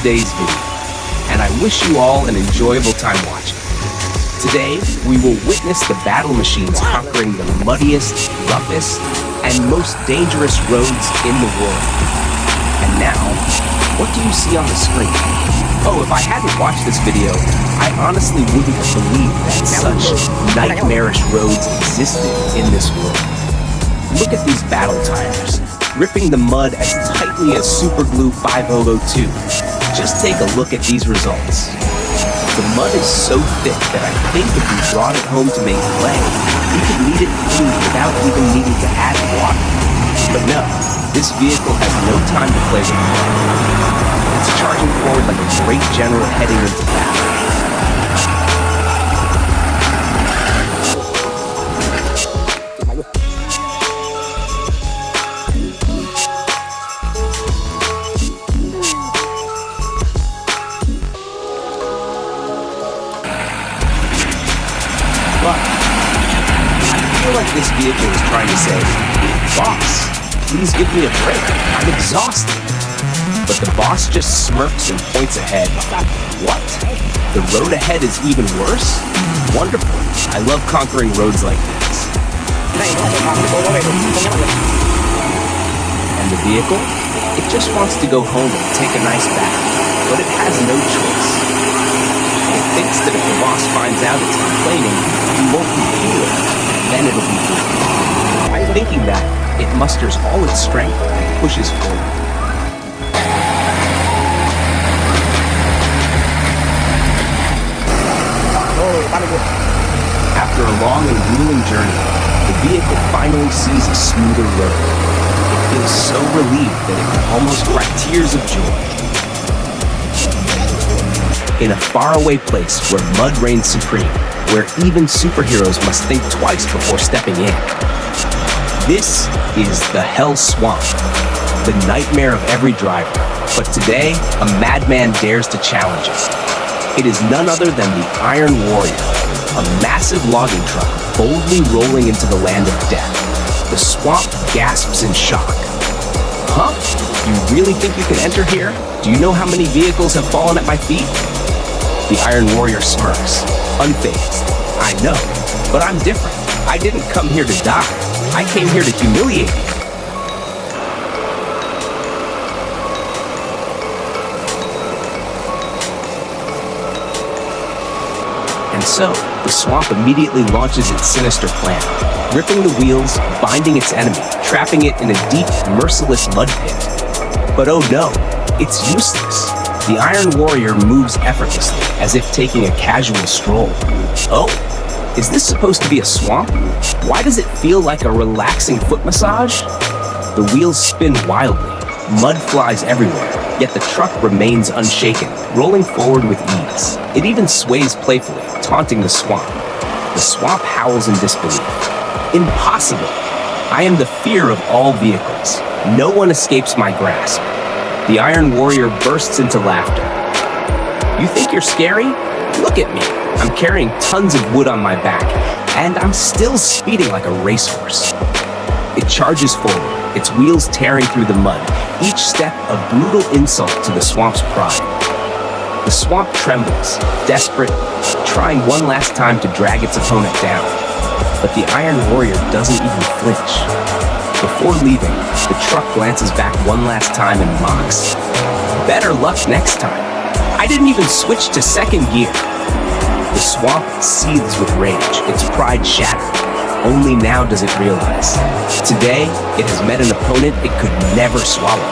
today's video, and I wish you all an enjoyable time watching. Today, we will witness the battle machines conquering the muddiest, roughest, and most dangerous roads in the world. And now, what do you see on the screen? Oh, if I hadn't watched this video, I honestly wouldn't have believed that such nightmarish roads existed in this world. Look at these battle tires, ripping the mud as tightly as Superglue 5002. Just take a look at these results. The mud is so thick that I think if we brought it home to make clay, we could knead it clean without even needing to add water. But no, this vehicle has no time to play with mud. It's charging forward like a great general heading into battle. But I feel like this vehicle is trying to say, "Boss, please give me a break. I'm exhausted." But the boss just smirks and points ahead. What? The road ahead is even worse? Wonderful. I love conquering roads like this. And the vehicle? It just wants to go home and take a nice bath, but it has no choice. It thinks that if the boss finds out it's complaining, he won't be healed, and then it'll be good. Thinking that, it musters all its strength and pushes forward. After a long and grueling journey, the vehicle finally sees a smoother road. It feels so relieved that it can almost cry tears of joy. In a faraway place where mud reigns supreme, where even superheroes must think twice before stepping in. This is the Hell Swamp, the nightmare of every driver. But today, a madman dares to challenge it. It is none other than the Iron Warrior, a massive logging truck boldly rolling into the land of death. The swamp gasps in shock. Huh? You really think you can enter here? Do you know how many vehicles have fallen at my feet? The Iron Warrior smirks, unfazed. I know, but I'm different. I didn't come here to die. I came here to humiliate you. And so, the swamp immediately launches its sinister plan, ripping the wheels, binding its enemy, trapping it in a deep, merciless mud pit. But oh no, it's useless. The Iron Warrior moves effortlessly, as if taking a casual stroll. Oh, is this supposed to be a swamp? Why does it feel like a relaxing foot massage? The wheels spin wildly, mud flies everywhere, yet the truck remains unshaken, rolling forward with ease. It even sways playfully, taunting the swamp. The swamp howls in disbelief. Impossible! I am the fear of all vehicles. No one escapes my grasp. The Iron Warrior bursts into laughter. You think you're scary? Look at me. I'm carrying tons of wood on my back, and I'm still speeding like a racehorse. It charges forward, its wheels tearing through the mud, each step a brutal insult to the swamp's pride. The swamp trembles, desperate, trying one last time to drag its opponent down. But the Iron Warrior doesn't even flinch. Before leaving, the truck glances back one last time and mocks. Better luck next time. I didn't even switch to second gear. The swamp seethes with rage, its pride shattered. Only now does it realize. Today, it has met an opponent it could never swallow.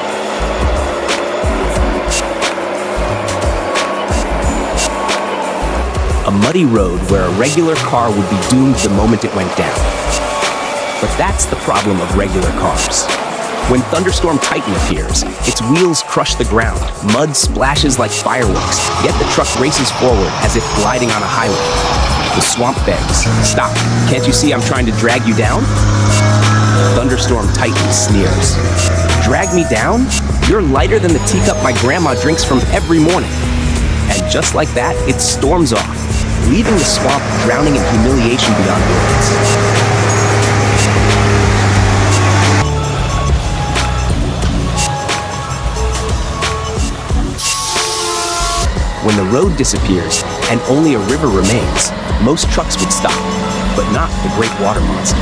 A muddy road where a regular car would be doomed the moment it went down. But that's the problem of regular cars. When Thunderstorm Titan appears, its wheels crush the ground, mud splashes like fireworks, yet the truck races forward as if gliding on a highway. The swamp begs, "Stop, can't you see I'm trying to drag you down?" Thunderstorm Titan sneers. "Drag me down? You're lighter than the teacup my grandma drinks from every morning." And just like that, it storms off, leaving the swamp drowning in humiliation beyond words. When the road disappears and only a river remains, most trucks would stop, but not the great water monster.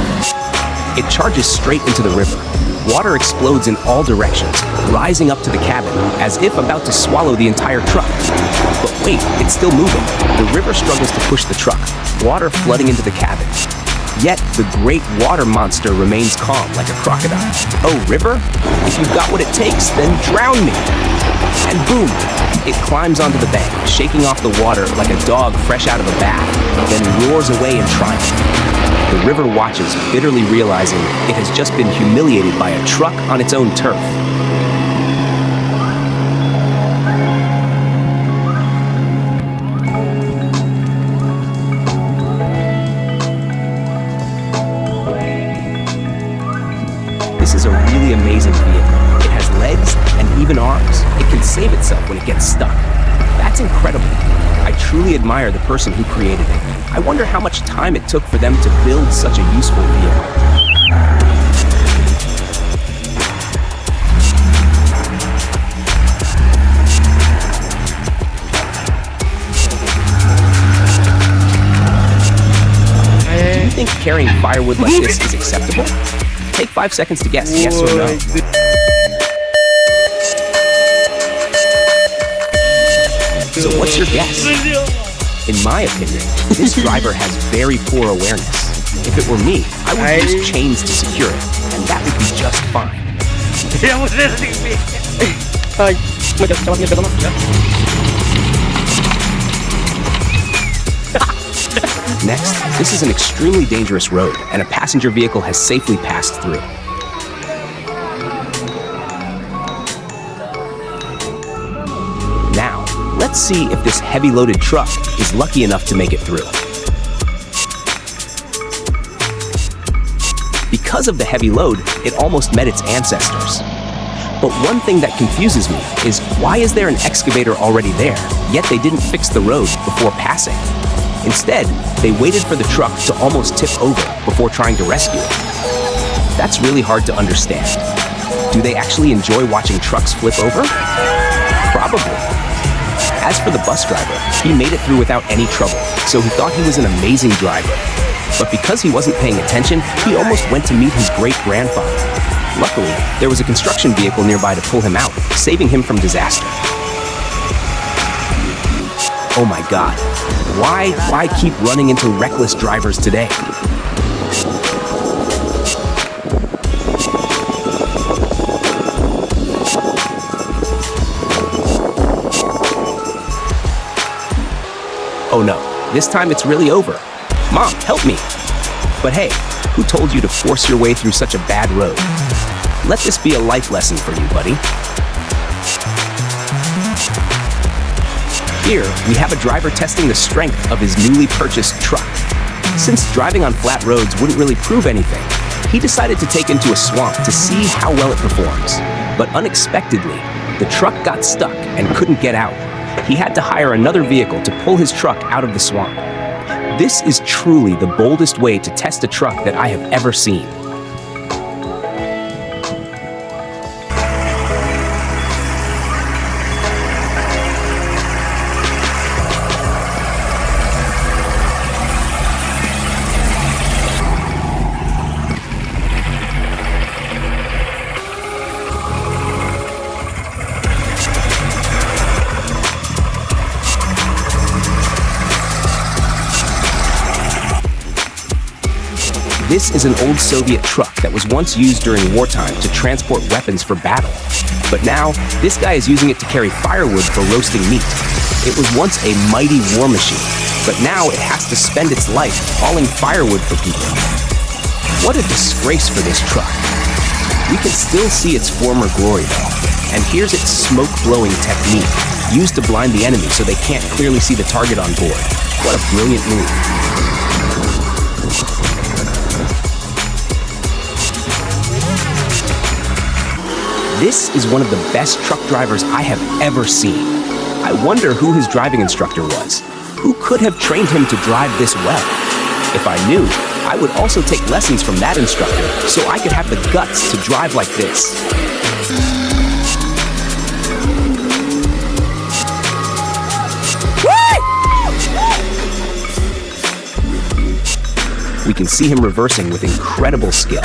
It charges straight into the river. Water explodes in all directions, rising up to the cabin, as if about to swallow the entire truck. But wait, it's still moving. The river struggles to push the truck, water flooding into the cabin. Yet, the great water monster remains calm like a crocodile. Oh, river? If you've got what it takes, then drown me! And boom! It climbs onto the bank, shaking off the water like a dog fresh out of a bath, then roars away in triumph. The river watches, bitterly realizing it has just been humiliated by a truck on its own turf. This is a really amazing vehicle. It has legs and even arms. It can save itself when it gets stuck. That's incredible. I truly admire the person who created it. I wonder how much time it took for them to build such a useful vehicle. Do you think carrying firewood like this is acceptable? Take 5 seconds to guess, yes or no. So what's your guess? In my opinion, this driver has very poor awareness. If it were me, I would use chains to secure it, and that would be just fine. Next, this is an extremely dangerous road, and a passenger vehicle has safely passed through. Now, let's see if this heavy-loaded truck is lucky enough to make it through. Because of the heavy load, it almost met its ancestors. But one thing that confuses me is why is there an excavator already there, yet they didn't fix the road before passing? Instead, they waited for the truck to almost tip over before trying to rescue it. That's really hard to understand. Do they actually enjoy watching trucks flip over? Probably. As for the bus driver, he made it through without any trouble, so he thought he was an amazing driver. But because he wasn't paying attention, he almost went to meet his great-grandfather. Luckily, there was a construction vehicle nearby to pull him out, saving him from disaster. Oh my God. Why keep running into reckless drivers today? Oh no, this time it's really over. Mom, help me. But hey, who told you to force your way through such a bad road? Let this be a life lesson for you, buddy. Here, we have a driver testing the strength of his newly purchased truck. Since driving on flat roads wouldn't really prove anything, he decided to take into a swamp to see how well it performs. But unexpectedly, the truck got stuck and couldn't get out. He had to hire another vehicle to pull his truck out of the swamp. This is truly the boldest way to test a truck that I have ever seen. This is an old Soviet truck that was once used during wartime to transport weapons for battle. But now, this guy is using it to carry firewood for roasting meat. It was once a mighty war machine, but now it has to spend its life hauling firewood for people. What a disgrace for this truck. We can still see its former glory though, and here's its smoke-blowing technique, used to blind the enemy so they can't clearly see the target on board. What a brilliant move. This is one of the best truck drivers I have ever seen. I wonder who his driving instructor was. Who could have trained him to drive this well? If I knew, I would also take lessons from that instructor so I could have the guts to drive like this. We can see him reversing with incredible skill.